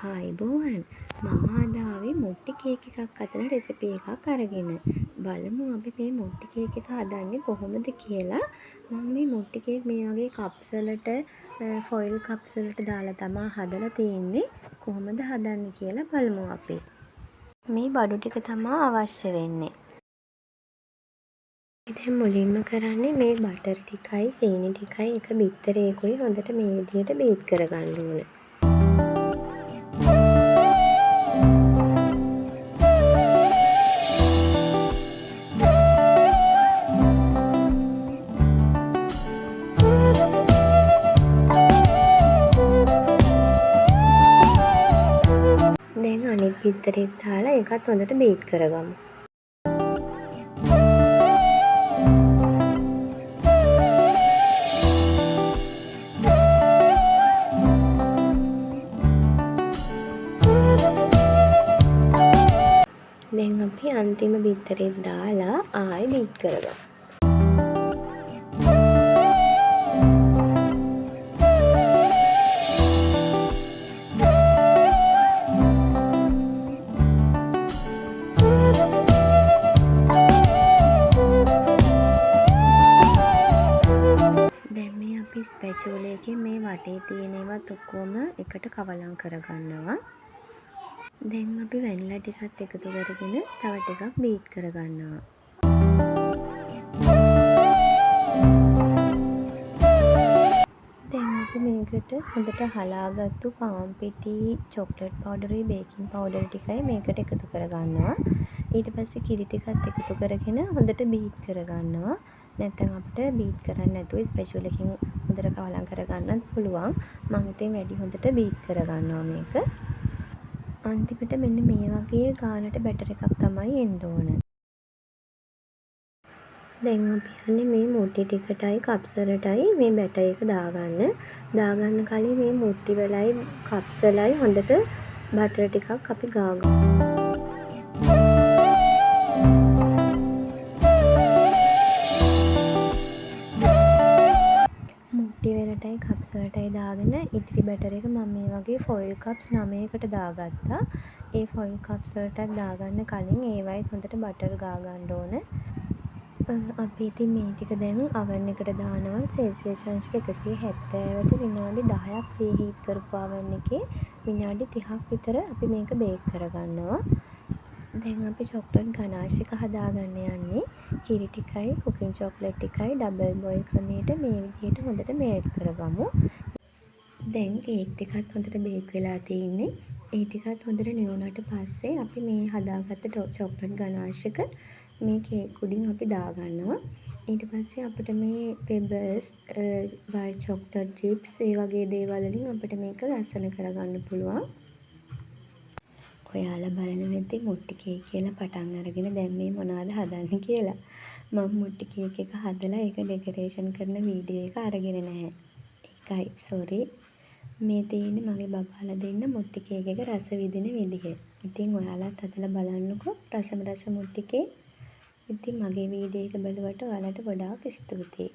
ආයිබෝවන් මම අද ආවේ මුට්ටි කේක් එකක් හදන රෙසිපි එකක් අරගෙන. බලමු අපි මේ මුට්ටි කේක් එක හදන්නේ කොහොමද කියලා. මම මේ මුට්ටි කේක් මේ වගේ කප්ස් වලට ෆොයිල් කප්ස් වලට දාලා තමයි හදලා තියෙන්නේ. කොහොමද හදන්නේ කියලා බලමු අපි. මේ බඩු ටික තමයි අවශ්‍ය වෙන්නේ. ඉතින් මුලින්ම කරන්නේ මේ බටර් ටිකයි සීනි ටිකයි එක බිත්තරයකුයි හොඳට මේ විදිහට බීට් කරගන්න ඕනේ. දැන් අනිත් බිත්තරෙත් දාලා ඒකත් හොඳට බීට් කරගමු. දැන් අපි අන්තිම බිත්තරෙත් දාලා ආයෙ බීට් කරගමු. අපි ස්පැචුලා එකෙන් මේ වටේ තියෙන ඒවත් ඔක්කොම එකට කවලම් කරගන්නවා. දැන් අපි වැනිලා ටිකත් එකතු කරගෙන තව ටිකක් බීට් කරගන්නවා. දැන් අපි මේකට හොඳට හලාගත්තු පාන් පිටි, චොක්ලට් පවුඩර්, බේකින් පවුඩර් ටිකයි මේකට එකතු කරගන්නවා. ඊට පස්සේ කිරි ටිකත් එකතු කරගෙන හොඳට බීට් කරගන්නවා. නැත්නම් අපිට බීට් කරන්න නැතුව ස්පැචුලා එකකින් හොඳට කවලම් කරගන්නත් පුළුවන්. මම ඉතින් වැඩි හොඳට බීට් කරගන්නවා මේක. අන්තිමට මෙන්න මේ වගේ ගානට බැටර් එකක් තමයි එන්න ඕන. දැන් අපි යන්නේ මේ මුට්ටි ටිකටයි කප්ස් වලටයි මේ බැටර් එක දාගන්න. දාගන්න කලින් මේ මුට්ටි වලයි කප්ස් වලයි හොඳට බටර් ටිකක් අපි ගාගමු. කප්ස් වලටයි දාගෙන ඉතිරි බැටර් එක මම මේ වගේ ෆොයිල් කප්ස් 9කට දාගත්තා. ඒ ෆොයිල් කප්ස් වලටත් දාගන්න කලින් ඒවයිත් හොඳට බටර් ගා ගන්න ඕන. අපි ඉතින් මේ ටික දැන් oven එකට දානවා සෙල්සියස් අංශක 170ට විනාඩි 10ක් ප්‍රීහීට් කරපු oven එකේ විනාඩි 30ක් විතර අපි මේක බේක් කරගන්නවා. දැන් අපි චොක්ලට් ගනාෂ් එක හදාගන්න යන්නේ. කිරි ටිකයි කුකින් චොක්ලට් ටිකයි ඩබල් බොයිල් ක්‍රමයට මේ විදිහට හොඳට මේල්ට් කරගමු. දැන් කේක් ටිකත් හොඳට බේක් වෙලා තියෙන්නේ. ඒ ටිකත් හොඳට නිවුණාට පස්සේ අපි මේ හදාගත්ත චොක්ලට් ගනාෂ් එක මේ කේක් උඩින් අපි දාගන්නවා. ඊට පස්සේ අපිට මේ පෙබල්ස්, වයිට් චොක්ලට් චිප්ස් ඒ වගේ දේවල් වලින් අපිට මේක ලස්සන කරගන්න පුළුවන්. ඔයාලා බලනවා ඇති මුට්ටි කේක් කියලා පටන් අරගෙන දැන් මේ මොනවද හදන්නේ කියලා. මම මුට්ටි කේක් එක හදලා ඒක ඩෙකරේෂන් කරන වීඩියෝ එක අරගෙන නැහැ. ඒකයි සෝරි. මේ තියෙන්නේ මගේ බබාලා දෙන්න මුට්ටි කේක් එක රස විඳින විදිහ. ඉතින් ඔයාලත් හදලා බලන්නකෝ රස මුට්ටි කේක්. ඉතින් මගේ වීඩියෝ එක බලුවට ඔයාලට ගොඩාක් ස්තුතියි.